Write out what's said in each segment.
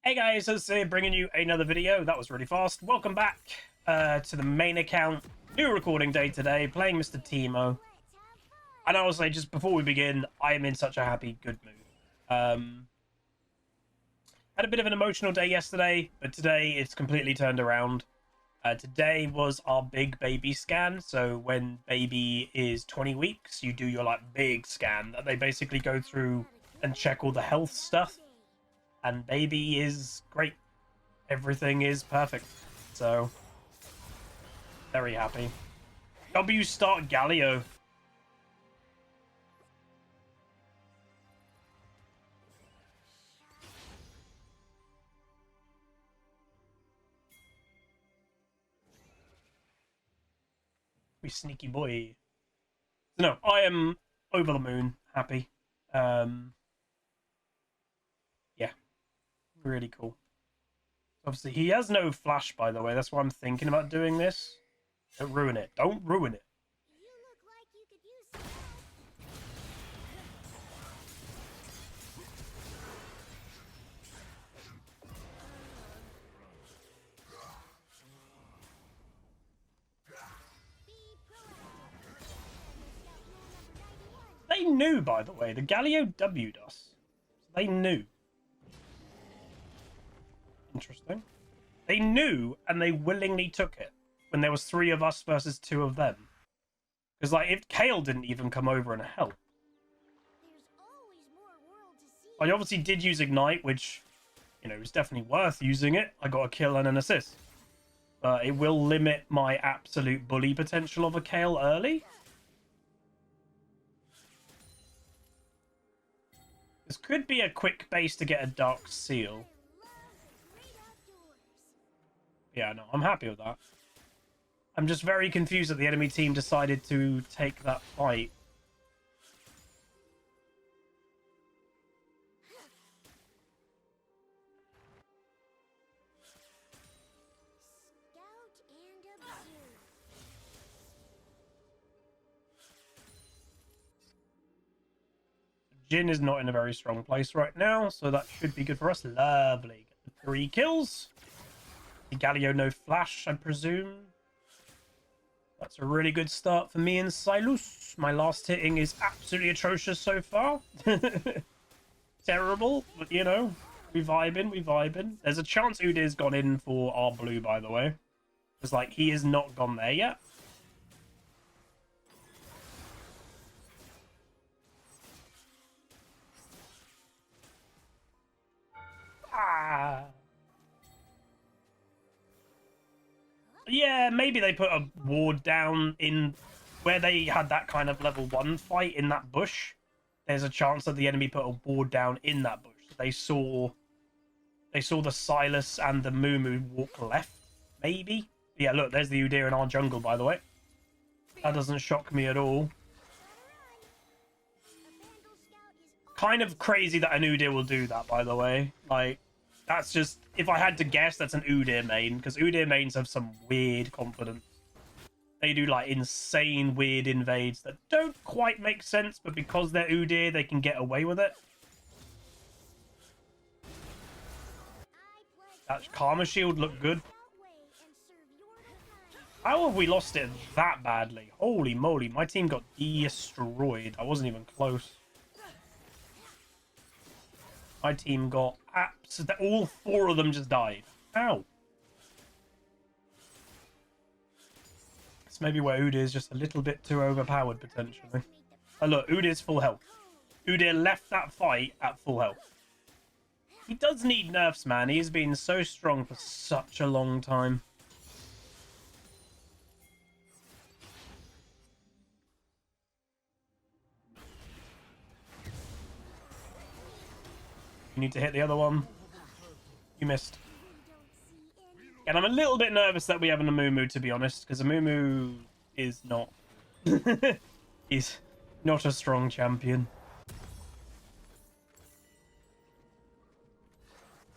Hey guys, it's bringing you another video. That was really fast. Welcome back to the main account. New recording day today, playing Mr. Teemo. And I will say, just before we begin, I am in such a happy, good mood. Had a bit of an emotional day yesterday, but today it's completely turned around. Today was our big baby scan. So when baby is 20 weeks, you do your big scan that they basically go through and check all the health stuff. And baby is great. Everything is perfect. So, very happy. W start Galio. We sneaky boy. No, I am over the moon. Happy. Yeah. Really cool. Obviously, he has no flash, by the way. That's why I'm thinking about doing this. Don't ruin it. Don't ruin it. They knew, by the way. The Galio W'd us. They knew. Interesting. They knew, and they willingly took it when there was 3 of us versus 2 of them. Because, if Kale didn't even come over and help. I obviously did use Ignite, which, is definitely worth using it. I got a kill and an assist. But it will limit my absolute bully potential of a Kale early. This could be a quick base to get a Dark Seal. Yeah, no, I'm happy with that. I'm just very confused that the enemy team decided to take that fight. Jin is not in a very strong place right now, so that should be good for us. Lovely. Get the 3 kills. The Galio no flash, I presume. That's a really good start for me and Silus. My last hitting is absolutely atrocious so far. Terrible, but we vibing. There's a chance Udyr's gone in for our blue, by the way. Because, he has not gone there yet. Ah. Yeah, maybe they put a ward down in where they had that kind of level 1 fight in that bush. There's a chance that the enemy put a ward down in that bush. They saw the Silas and the Moo walk left, maybe. Yeah, look, there's the Udyr in our jungle, by the way. That doesn't shock me at all. Kind of crazy that an Udyr will do that, by the way. That's just, if I had to guess, that's an Udyr main, because Udyr mains have some weird confidence. They do, insane weird invades that don't quite make sense, but because they're Udyr, they can get away with it. That Karma Shield looked good. How have we lost it that badly? Holy moly, my team got destroyed. I wasn't even close. My team got all 4 of them just died. Ow. It's maybe where Udyr is just a little bit too overpowered, potentially. Oh, look, Udyr's full health. Udyr left that fight at full health. He does need nerfs, man. He's been so strong for such a long time. You need to hit the other one. You missed. And I'm a little bit nervous that we have an Amumu, to be honest, because Amumu is not... He's not a strong champion.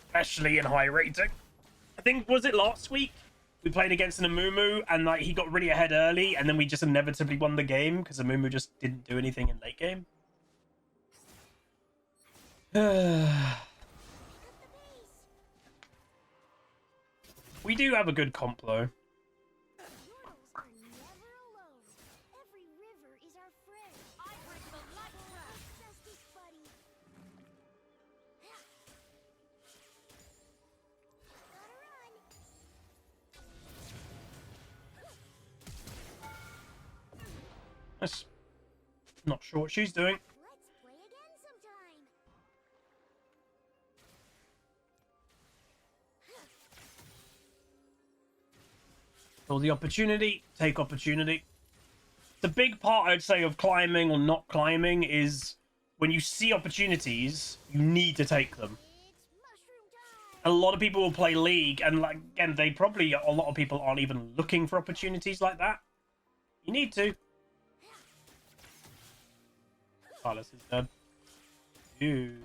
Especially in high rating. I think, was it last week? We played against an Amumu, and he got really ahead early, and then we just inevitably won the game, because Amumu just didn't do anything in late game. We do have a good comp, though. Nice. Not sure what she's doing. Let's play again sometime. For the opportunity, take opportunity. The big part, I'd say, of climbing or not climbing is when you see opportunities, you need to take them. It's mushroom time. A lot of people will play League, and like again, a lot of people aren't even looking for opportunities like that. You need to. Silas is dead. Dude.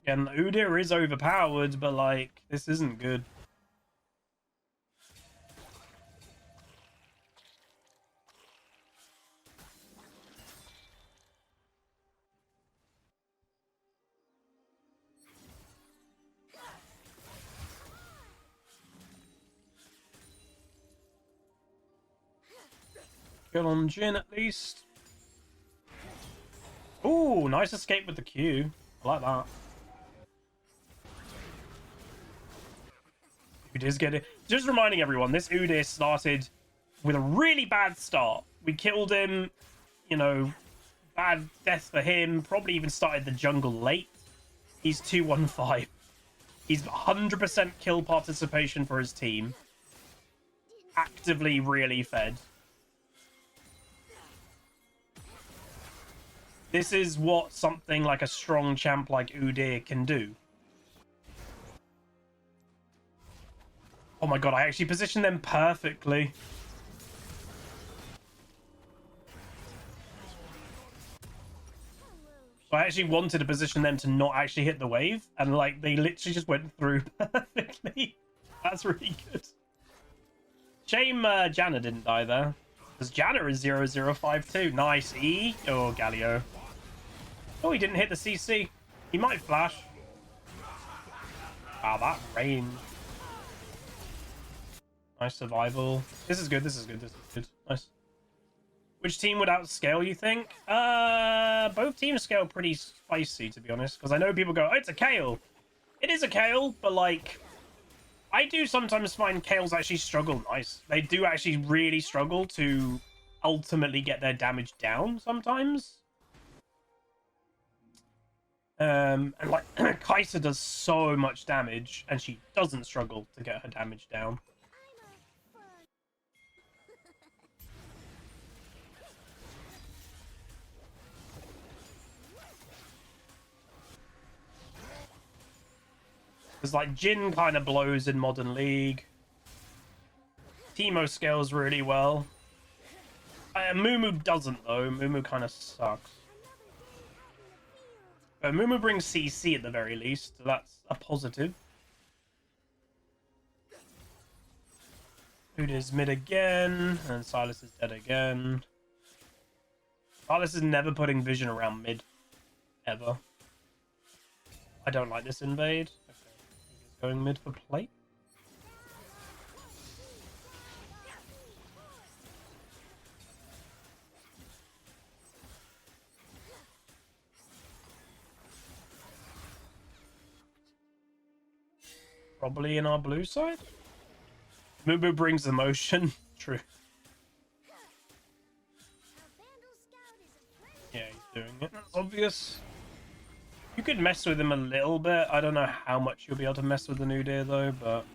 Again, Udyr is overpowered, but like, this isn't good. Kill on Jin at least. Ooh, nice escape with the Q. I like that. Udyr's getting... Just reminding everyone, this Udyr started with a really bad start. We killed him, you know, bad death for him. Probably even started the jungle late. He's 2-1-5. He's 100% kill participation for his team. Actively really fed. This is what something like a strong champ like Udyr can do. Oh my god, I actually positioned them perfectly. I actually wanted to position them to not actually hit the wave, and like they literally just went through perfectly. That's really good. Shame Janna didn't die there. Because Janna is 0052. Nice. E. Oh, Galio. Oh, he didn't hit the CC. He might flash. Wow, that range. Nice survival. This is good, this is good, this is good. Nice. Which team would outscale, you think? Both teams scale pretty spicy, to be honest. Because I know people go, oh, it's a Kayle. It is a Kayle, but like... I do sometimes find Kales actually struggle nice. They do actually really struggle to ultimately get their damage down sometimes. And like Kai'Sa does so much damage, and she doesn't struggle to get her damage down. Because like Jin kind of blows in Modern League. Teemo scales really well. Mumu doesn't though. Mumu kind of sucks. But Mumu brings CC at the very least, so that's a positive. Udyr's mid again, and Silas is dead again. Silas is never putting vision around mid, ever. I don't like this invade. Okay, he's going mid for plate. Probably in our blue side. Mumu brings emotion. True. Yeah, he's doing it. That's obvious. You could mess with him a little bit. I don't know how much you'll be able to mess with the Udyr though, but...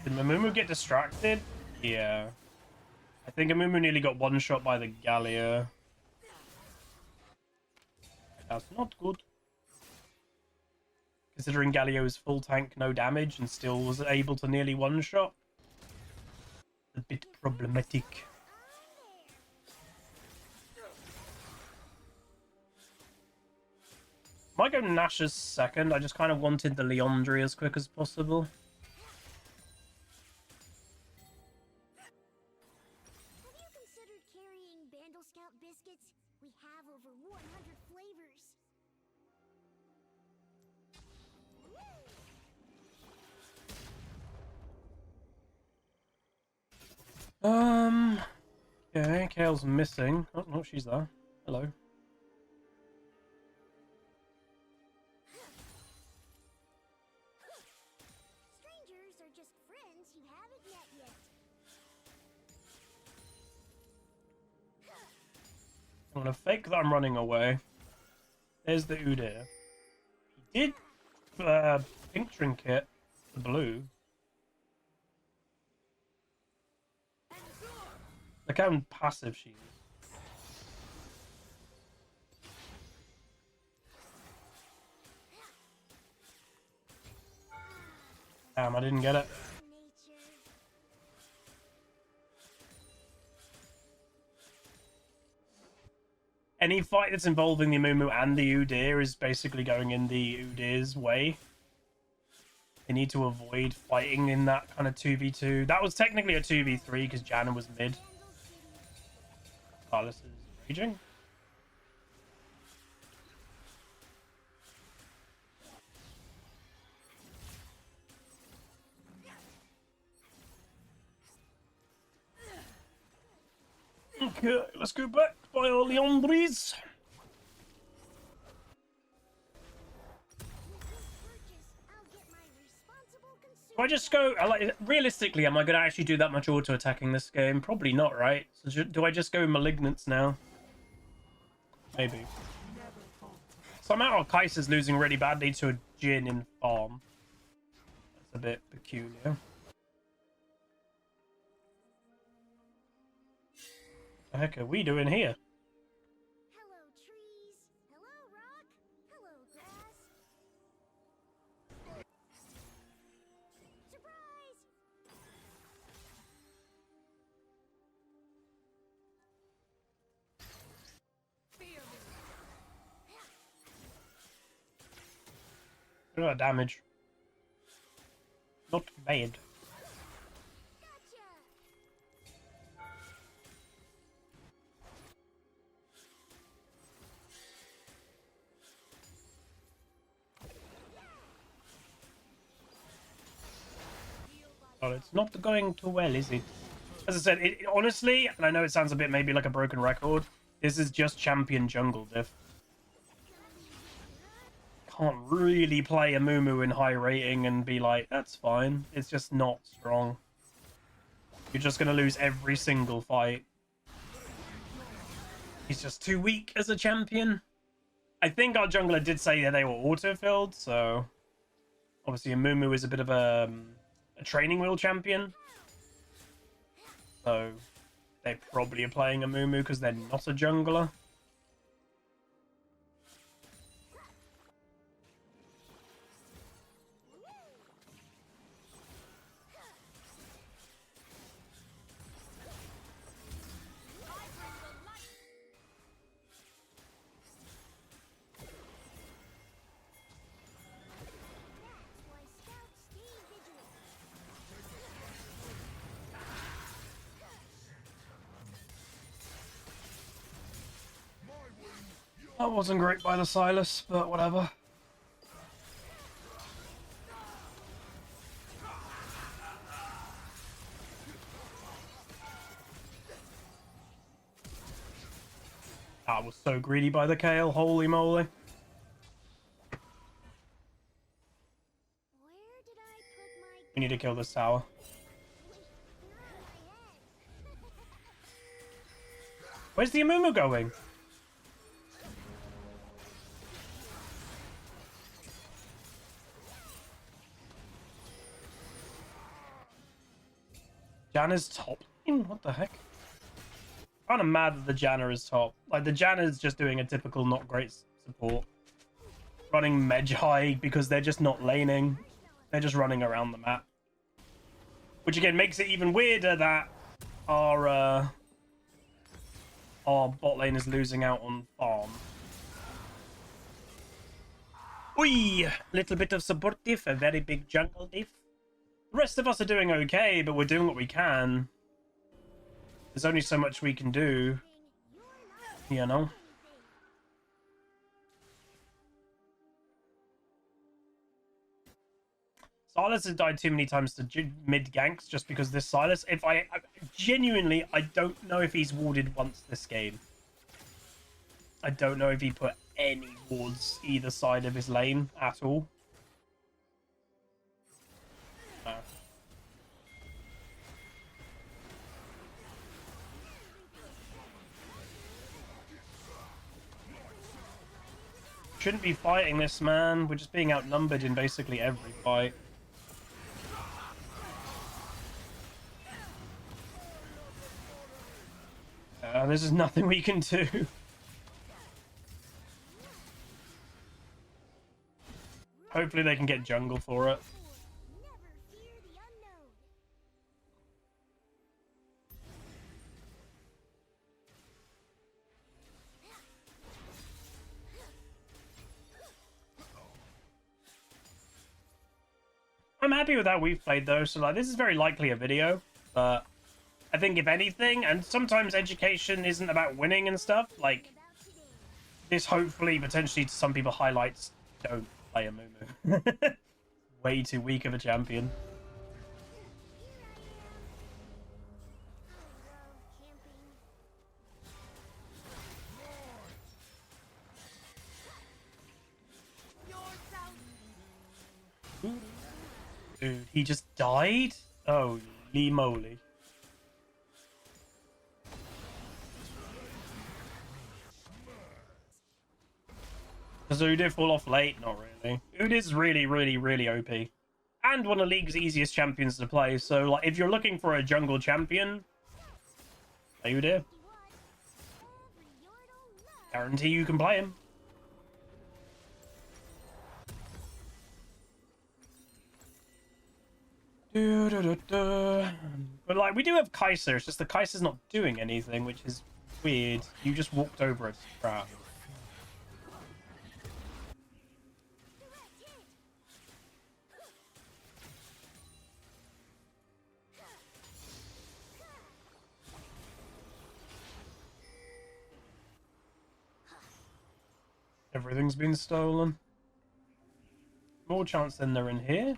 Did Mumu get distracted? Yeah. I think Mumu nearly got one shot by the Galio. That's not good. Considering Galio is full tank, no damage, and still was able to nearly one shot. A bit problematic. Might go Nash's second. I just kind of wanted the Leandry as quick as possible. Have you considered carrying Bandle Scout biscuits? We have over 100 flavors. Okay, Kale's missing. Oh, no, she's there. Hello. Strangers are just friends you haven't met yet. I'm gonna fake that I'm running away. There's the Udyr. He did pink trinket, the blue. Look how passive she is. Damn, I didn't get it. Nature. Any fight that's involving the Amumu and the Udyr is basically going in the Udyr's way. They need to avoid fighting in that kind of 2v2. That was technically a 2v3 because Janna was mid. Carlos is raging. Okay, let's go back by all the hombres. Do I just go, like, realistically, am I going to actually do that much auto-attacking this game? Probably not, right? So do I just go Malignance now? Maybe. Somehow Kaiser's losing really badly to a Jhin in farm. That's a bit peculiar. What the heck are we doing here? Hello, trees. Hello, rock. Hello, grass. Surprise! Look at that damage. Not bad. Gotcha! Oh, it's not going too well, is it? As I said, honestly, and I know it sounds a bit maybe like a broken record, this is just champion jungle diff. Can't really play a Mumu in high rating and be like, that's fine. It's just not strong. You're just going to lose every single fight. He's just too weak as a champion. I think our jungler did say that they were auto-filled, so... Obviously, a Mumu is a bit of a training wheel champion. So, they probably are playing a Mumu because they're not a jungler. That's why scouts stay vigilant. That wasn't great by the Silas, but whatever. I was so greedy by the Kale, holy moly. Where did I put my... We need to kill this tower. Wait, they're on my head. Where's the Amumu going? Janna's top lane? What the heck? I'm kind of mad that the Janna is top. Like, the Janna is just doing a typical not great support. Running Medj high because they're just not laning. They're just running around the map. Which again makes it even weirder that our bot lane is losing out on farm. Oi! Little bit of support diff, a very big jungle diff. The rest of us are doing okay, but we're doing what we can. There's only so much we can do, you know. Silas has died too many times to mid ganks just because this Silas. If I genuinely, I don't know if he's warded once this game. I don't know if he put any wards either side of his lane at all. No. Shouldn't be fighting this, man. We're just being outnumbered in basically every fight. There's just nothing we can do. Hopefully they can get jungle for it. Never fear the unknown. I'm happy with how we've played though, so like this is very likely a video, but I think if anything, and sometimes education isn't about winning and stuff, like About today. this hopefully potentially to some people highlights don't play a Mumu. Way too weak of a champion. Dude, he just died? Holy moly. Does Udyr fall off late? Not really. Udyr's really OP. And one of the league's easiest champions to play, so like if you're looking for a jungle champion, play Udyr. Guarantee you can play him. But like we do have Kai'Sa, it's just the Kai'Sa's not doing anything, which is weird. You just walked over a trap. Everything's been stolen. More chance than they're in here.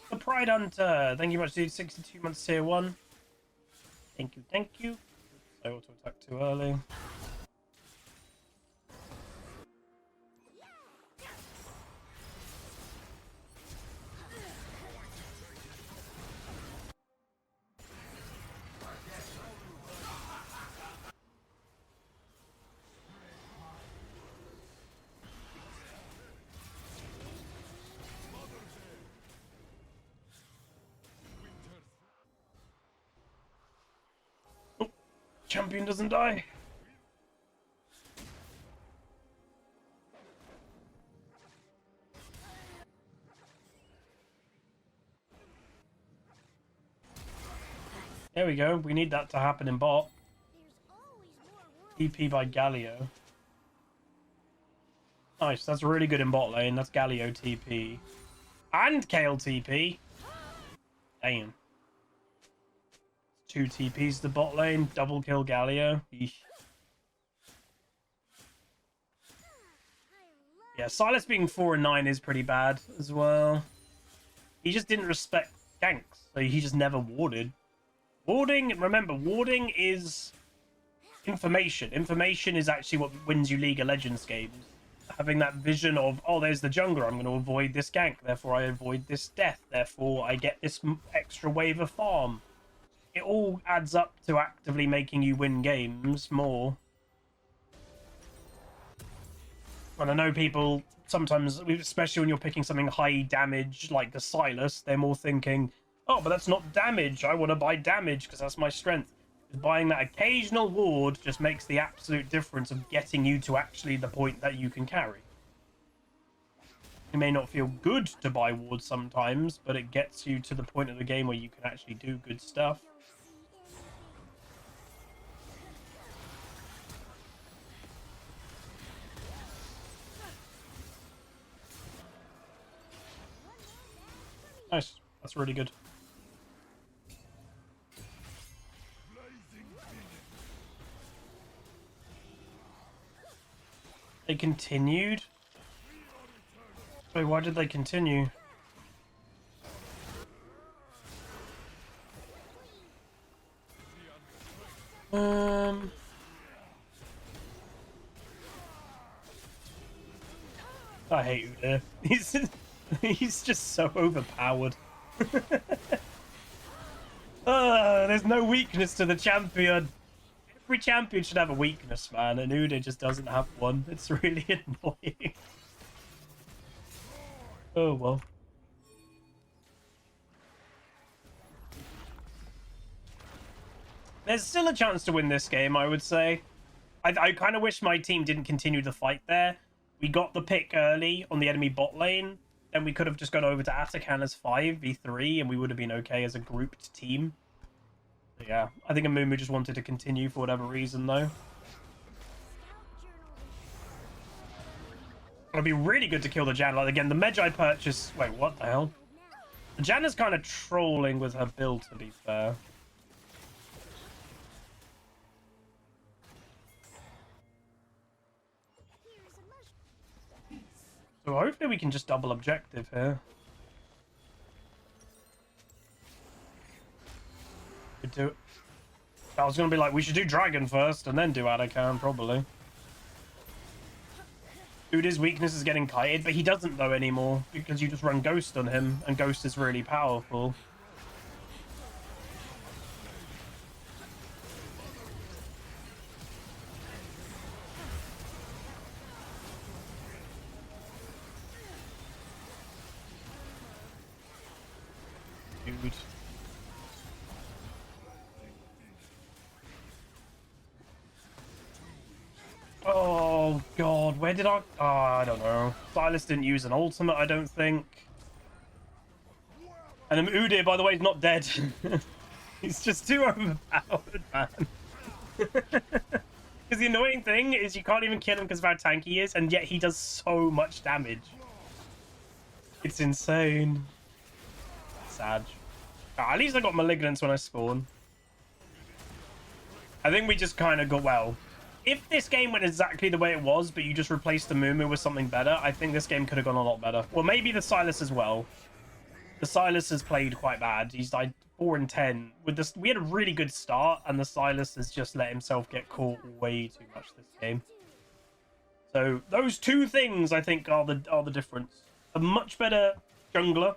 The Pride Hunter. Thank you much, dude. 62 months tier 1. Thank you, thank you. I auto attack too early. Champion doesn't die. There we go. We need that to happen in bot. TP by Galio. Nice. That's really good in bot lane. That's Galio TP. And Kale TP. Damn. 2 TPs to bot lane. Double kill Galio. Eesh. Yeah, Silas being 4 and 9 is pretty bad as well. He just didn't respect ganks, so he just never warded. Warding, remember, warding is information. Information is actually what wins you League of Legends games. Having that vision of, oh, there's the jungler, I'm going to avoid this gank, therefore I avoid this death, therefore I get this extra wave of farm. It all adds up to actively making you win games more. And I know people sometimes, especially when you're picking something high damage like the Silas, they're more thinking, oh, but that's not damage. I want to buy damage because that's my strength. Buying that occasional ward just makes the absolute difference of getting you to actually the point that you can carry. It may not feel good to buy wards sometimes, but it gets you to the point of the game where you can actually do good stuff. Nice. That's really good. They continued? Wait, why did they continue? I hate Udyr. He's just so overpowered. There's no weakness to the champion. Every champion should have a weakness, man, and Udyr just doesn't have one. It's really annoying. Oh well. There's still a chance to win this game, I would say. I kind of wish my team didn't continue the fight there. We got the pick early on the enemy bot lane, then we could have just gone over to Atakan as 5v3, and we would have been okay as a grouped team. But yeah, I think Amumu just wanted to continue for whatever reason, though. It'd be really good to kill the Jan. Like, again, the Magi purchase... Wait, what the hell? The Jan is kind of trolling with her build, to be fair. So hopefully we can just double objective here. Could do it. I was going to be like, we should do Dragon first and then do Atakan, probably. Udyr's weakness is getting kited, but he doesn't though anymore because you just run Ghost on him, and Ghost is really powerful. Dude. Oh god, where did I... Oh, I don't know. Silas didn't use an ultimate, I don't think. And then Udyr, by the way, is not dead. He's just too overpowered, man. Because the annoying thing is you can't even kill him because of how tanky he is, and yet he does so much damage. It's insane. Sad. At least I got Malignance when I spawn. I think we just kind of got, well, if this game went exactly the way it was, but you just replaced the Mumu with something better, I think this game could have gone a lot better. Well, maybe the Silas as well. The Silas has played quite bad. He's died 4 and 10. With this, we had a really good start, and the Silas has just let himself get caught way too much this game. So those two things, I think, are the difference. A much better jungler.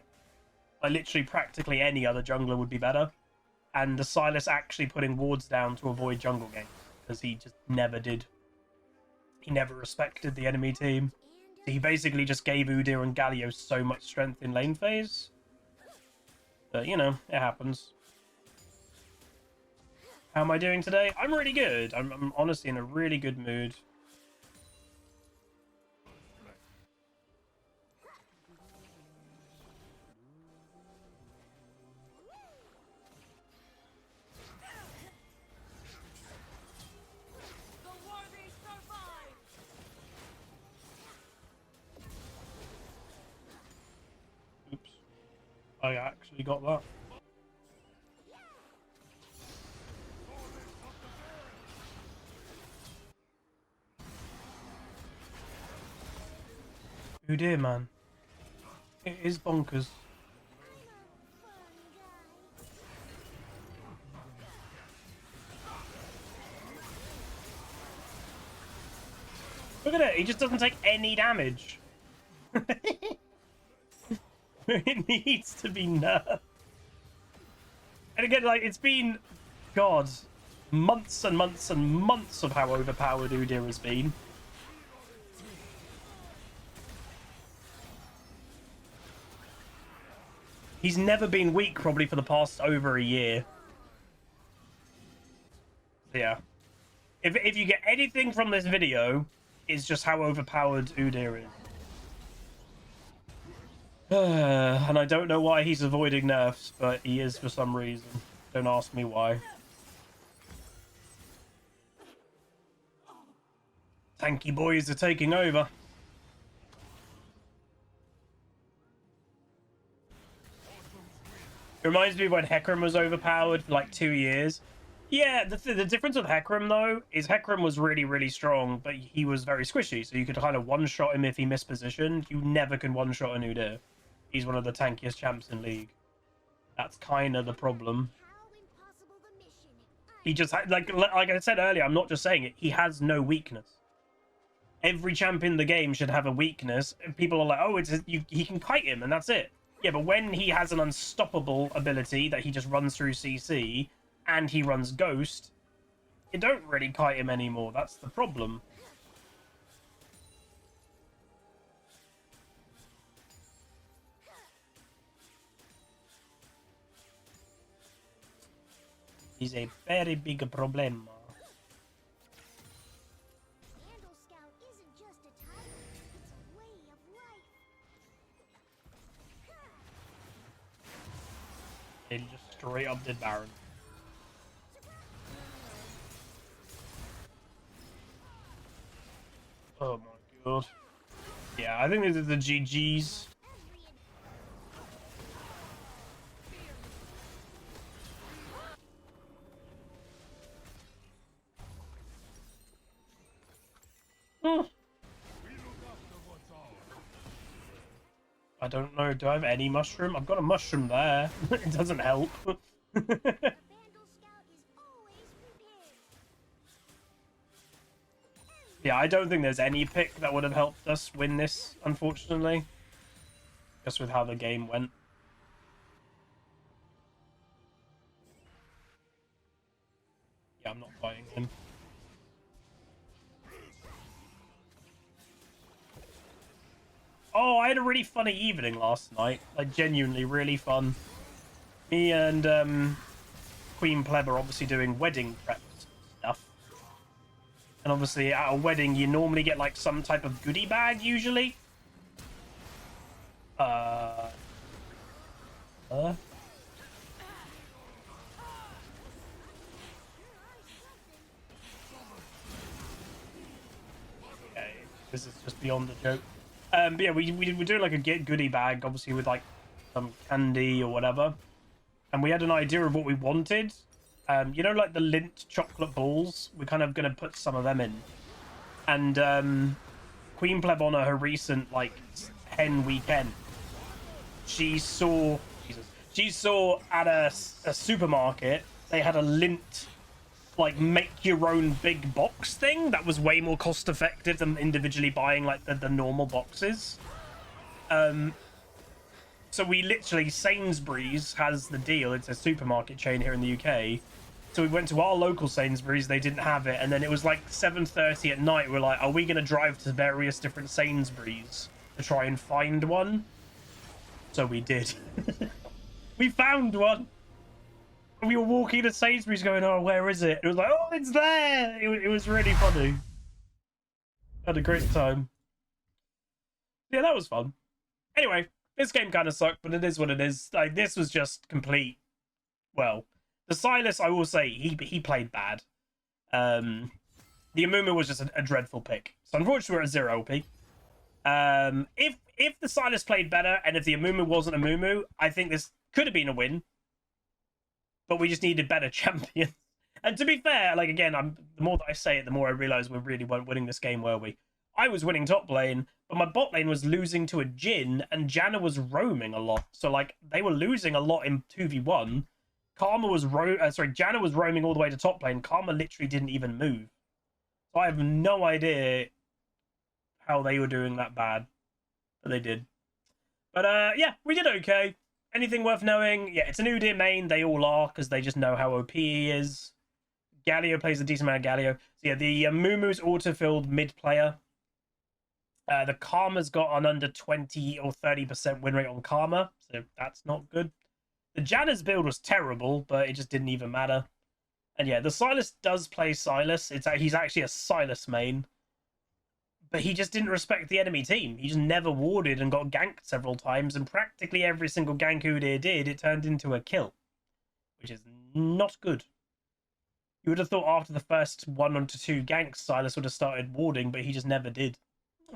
Like, literally practically any other jungler would be better. And the Silas actually putting wards down to avoid jungle ganks, because he just never did. He never respected the enemy team. So he basically just gave Udyr and Galio so much strength in lane phase. But, you know, it happens. How am I doing today? I'm really good. I'm honestly in a really good mood. Oops. I actually got that. Udyr, man. It is bonkers. Look at it, he just doesn't take any damage. It needs to be nerfed. And again, like, it's been, God, months and months and months of how overpowered Udyr has been. He's never been weak, probably, for the past over a year. Yeah. If you get anything from this video, it's just how overpowered Udyr is. And I don't know why he's avoiding nerfs, but he is for some reason. Don't ask me why. Tanky boys are taking over. It reminds me of when Hecarim was overpowered for like 2 years. Yeah, the difference with Hecarim, though, is Hecarim was really, really strong, but he was very squishy, so you could kind of one-shot him if he mispositioned. You never can one-shot an Udyr. He's one of the tankiest champs in League. That's kind of the problem. How impossible the mission. He just, like I said earlier, I'm not just saying it, he has no weakness. Every champ in the game should have a weakness. And people are like, oh, he can kite him, and that's it. Yeah, but when he has an unstoppable ability that he just runs through CC, and he runs Ghost, you don't really kite him anymore. That's the problem. He's a very big problem. Vandal Scout isn't just a title, it's a way of life. He just straight up did Baron. Oh my god. Yeah, I think these are the GGs. I don't know. Do I have any mushroom? I've got a mushroom there. It doesn't help. The Vandal Scout is always prepared. Yeah, I don't think there's any pick that would have helped us win this, unfortunately. Just with how the game went. Yeah, I'm not fighting him. Oh, I had a really funny evening last night. Like, genuinely really fun. Me and Queen Pleb are obviously doing wedding prep stuff. And obviously at a wedding, you normally get like some type of goodie bag, usually. Okay, this is just beyond the joke. But yeah, we were doing like a goodie bag, obviously with like some candy or whatever. And we had an idea of what we wanted. You know, like the Lindt chocolate balls? We're kind of going to put some of them in. And Queen Pleb on her recent, like, hen weekend, she saw at a supermarket, they had a Lindt, like, make your own big box thing that was way more cost effective than individually buying, like, the normal boxes. So we literally, Sainsbury's has the deal. It's a supermarket chain here in the UK. So we went to our local Sainsbury's. They didn't have it. And then it was like 7:30 at night. We're like, are we going to drive to various different Sainsbury's to try and find one? So we did. We found one. We were walking to Sainsbury's going, oh, where is it? It was like, oh, it's there. It was really funny. Had a great time. Yeah, that was fun. Anyway. This game kind of sucked, but it is what it is. Like, this was just complete. Well, the Silas, I will say, he played bad. The Amumu was just a dreadful pick. So unfortunately, we're at 0 OP. If the Silas played better, and if the Amumu wasn't Amumu, I think this could have been a win. But we just needed better champions. And to be fair, like, again, the more that I say it, the more I realize we really weren't winning this game, were we? I was winning top lane, but my bot lane was losing to a Jhin, and Janna was roaming a lot. So, like, they were losing a lot in 2v1. Janna was roaming all the way to top lane. Karma literally didn't even move. So I have no idea how they were doing that bad. But they did. But, yeah, we did okay. Anything worth knowing? Yeah, it's an Udyr main. They all are, because they just know how OP he is. Galio plays a decent amount of Galio. So, yeah, the Mumu's auto-filled mid-player. The Karma's got an under 20 or 30% win rate on Karma, so that's not good. The Janna's build was terrible, but it just didn't even matter. And yeah, the Silas does play Silas. He's actually a Silas main. But he just didn't respect the enemy team. He just never warded and got ganked several times, and practically every single gank Udyr did, it turned into a kill. Which is not good. You would have thought after the first 1 or 2 ganks, Silas would have started warding, but he just never did.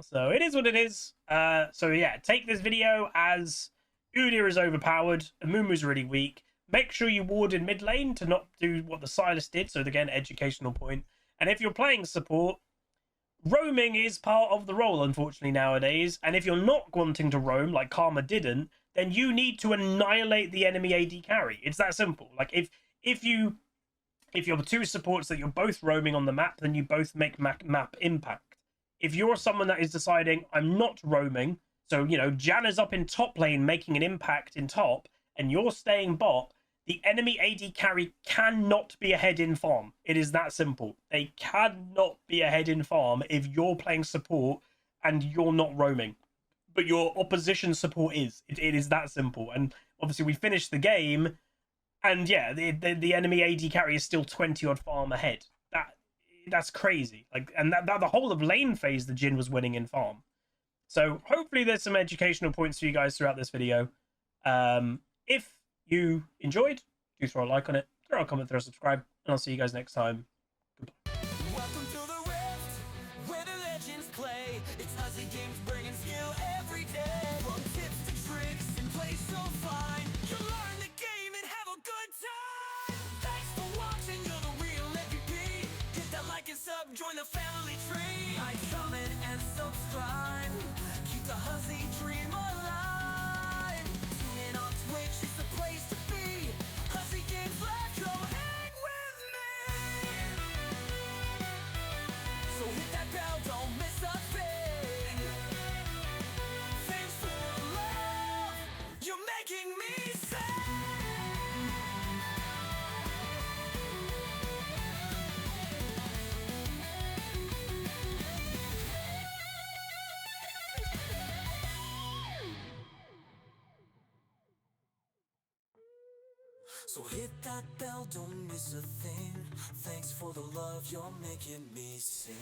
So it is what it is. So yeah, take this video as Udyr is overpowered, Amumu's really weak, make sure you ward in mid lane to not do what the Silas did. So again, educational point. And if you're playing support, roaming is part of the role, unfortunately, nowadays. And if you're not wanting to roam, like Karma didn't, then you need to annihilate the enemy AD carry. It's that simple. Like if you're two supports that you're both roaming on the map, then you both make map impact. If you're someone that is deciding I'm not roaming, so Jan is up in top lane making an impact in top, and you're staying bot, the enemy AD carry cannot be ahead in farm. It is that simple. They cannot be ahead in farm if you're playing support and you're not roaming. But your opposition support is. It is that simple. And obviously we finished the game, and yeah, the enemy AD carry is still 20 odd farm ahead. That's crazy. Like, and that the whole of lane phase, the Jhin was winning in farm. So hopefully there's some educational points for you guys throughout this video. If you enjoyed, do throw a like on it, throw a comment, throw a subscribe, and I'll see you guys next time. Welcome to the Rift, where the legends play. It's Aussie Games bringing skill every day. From tips to tricks and play so fine. You'll learn the game and have a good time. Thanks for watching, you're the real MVP. Hit that like and sub, join the family tree. Like, comment, and subscribe. Keep the Aussie dream alive. Tune in on Twitch, it's the place to be. Aussie Games Live, go hang with me. So hit that bell, don't miss a thing. Thanks for the love, you're making me sing. So hit that bell, don't miss a thing. Thanks for the love, you're making me sing.